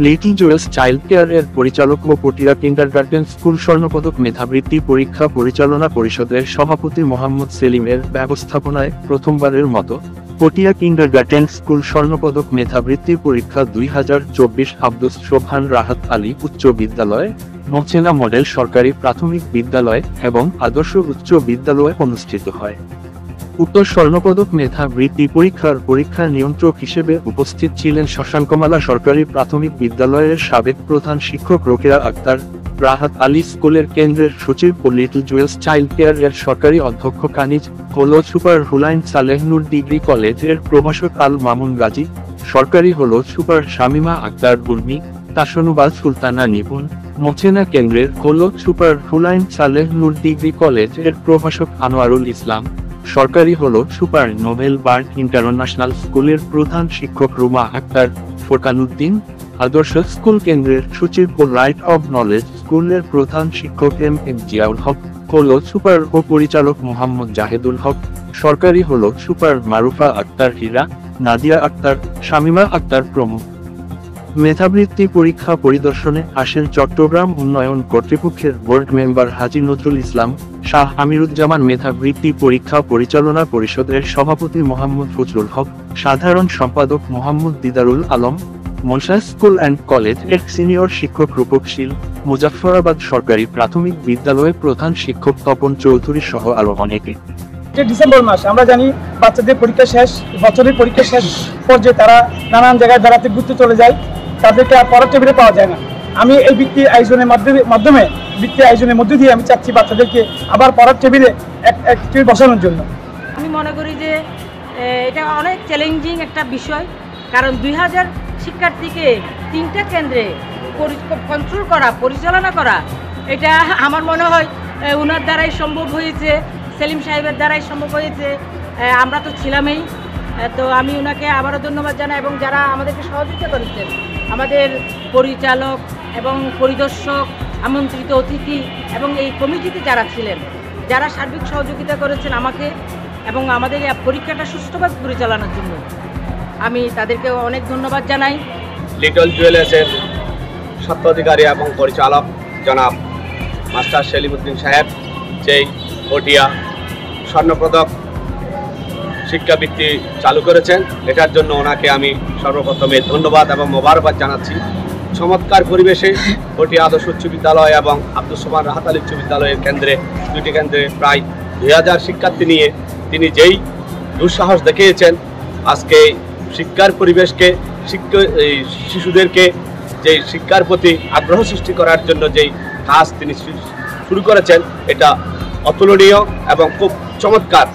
Little jewels child care এর পরিচালক ও Patiya kindergarten school স্বর্ণপদক মেধাবৃত্তি পরীক্ষা পরিচালনা পরিষদের সভাপতি মোহাম্মদ সেলিমের ব্যবস্থাপনায় প্রথমবারের মতো পটিয়া কিন্ডারগার্টেন স্কুল স্বর্ণপদক মেধাবৃত্তি পরীক্ষা 2024 আব্দুস সোবহান রাহাত আলী উচ্চ বিদ্যালয়, মোচেনা মডেল সরকারি প্রাথমিক বিদ্যালয় এবং আদর্শ উচ্চ বিদ্যালয়ে অনুষ্ঠিত হয়। উক্ত স্বর্ণপদক মেধাবৃত্তি পরীক্ষার পরীক্ষা নিয়ন্ত্রক হিসেবে উপস্থিত ছিলেন শশাঙ্কমালা সরকারি প্রাথমিক বিদ্যালয়ের সাবেক প্রধান শিক্ষক রোকেয়া আক্তার, রাহাত আলী স্কুলের কেন্দ্রের সচিব ও লিটল জুয়েলস চাইল্ড কেয়ার এর সরকারি অধ্যক্ষ কানিজ, হলো সুপার হুলাইন সালেহ নূর ডিগ্রি কলেজ এর প্রভাষক আল মামুন গাজী, সরকারি হলো সুপার শামিমা আক্তার উর্মি, তাসনুবাল সুলতানা নিপুণ, মোচেনা কেন্দ্রের হলো সুপার হুলাইন সালেহ নূর ডিগ্রি কলেজ এর প্রভাষক আনোয়ারুল ইসলাম, সরকারি হলো সুপার নোবেল বার্ড ইন্টারন্যাশনাল স্কুলের প্রধান শিক্ষক রুমা আক্তার, ফোরকানুদ্দিন, আদর্শ স্কুল কেন্দ্রের সচিব ও রাইট অব নলেজ স্কুলের প্রধান শিক্ষক এম জিয়াউল হক, হলো সুপার ও পরিচালক মোহাম্মদ জাহেদুল হক, সরকারি হলো সুপার মারুফা আক্তার হীরা, নাদিয়া আক্তার, শামিমা আক্তার প্রমুখ। মেধাবৃত্তি পরীক্ষা পরিদর্শনে আসেন চট্টগ্রাম উন্নয়ন কর্তৃপক্ষের বোর্ড মেম্বার হাজী নজরুল ইসলাম, শাহ আমিরুজ্জামান মেধাবৃত্তি পরীক্ষা পরিচালনা পরিষদের সভাপতি মোহাম্মদ ফজলুল হক, সাধারণ সম্পাদক Mohammad Didarul Alam, Manasa school and college এর সিনিয়র শিক্ষক রূপক শীল, মুজাফফরাবাদ সরকারি প্রাথমিক বিদ্যালয়ের প্রধান শিক্ষক তপন চৌধুরী সহ আরো অনেকে। ডিসেম্বর মাস আমরা জানি বাচ্চাদের পরীক্ষা শেষ, বছরের পরীক্ষা শেষ পর্যায়ে তারা নানান জায়গায় বেড়াতে ঘুরতে চলে যায়, তাদেরকে আর পড়ার টেবিলে পাওয়া যায় না। আমি এই বৃত্তি আয়োজনের মাধ্যমে বৃত্তি আয়োজনের মধ্যে দিয়ে আমি চাচ্ছি বাচ্চাদেরকে আবার পড়ার টেবিলে এক টেবিল বসানোর জন্য। আমি মনে করি যে এটা অনেক চ্যালেঞ্জিং একটা বিষয়, কারণ 2000 শিক্ষার্থীকে 3টা কেন্দ্রে কন্ট্রোল করা, পরিচালনা করা, এটা আমার মনে হয় ওনার দ্বারাই সম্ভব হয়েছে, সেলিম সাহেবের দ্বারাই সম্ভব হয়েছে। আমরা তো ছিলামই, তো আমি ওনাকে আবারও ধন্যবাদ জানাই এবং যারা আমাদেরকে সহযোগিতা করেছেন, আমাদের পরিচালক এবং পরিদর্শক, আমন্ত্রিত অতিথি এবং এই কমিটিতে যারা ছিলেন, যারা সার্বিক সহযোগিতা করেছেন আমাকে এবং আমাদের পরীক্ষাটা সুষ্ঠুভাবে পরিচালনার জন্য, আমি তাদেরকে অনেক ধন্যবাদ জানাই। লিটল জুয়েলার্সের স্বত্বাধিকারী এবং পরিচালক জনাব মাস্টার সেলিমউদ্দিন সাহেব যেই পটিয়া স্বর্ণপদক শিক্ষাবৃত্তি চালু করেছেন, এটার জন্য ওনাকে আমি সর্বপ্রথমে ধন্যবাদ এবং মোবারকবাদ জানাচ্ছি। চমৎকার পরিবেশে পটিয়া আদর্শ উচ্চ বিদ্যালয় এবং আব্দুস সোবহান রাহাত আলী উচ্চ বিদ্যালয়ের দুটি কেন্দ্রে প্রায় 2000 শিক্ষার্থী নিয়ে তিনি যেই দুঃসাহস দেখিয়েছেন, আজকে শিক্ষার পরিবেশকে শিশুদেরকে যেই শিক্ষার প্রতি আগ্রহ সৃষ্টি করার জন্য যেই কাজ তিনি শুরু করেছেন, এটা অতুলনীয় এবং খুব চমৎকার।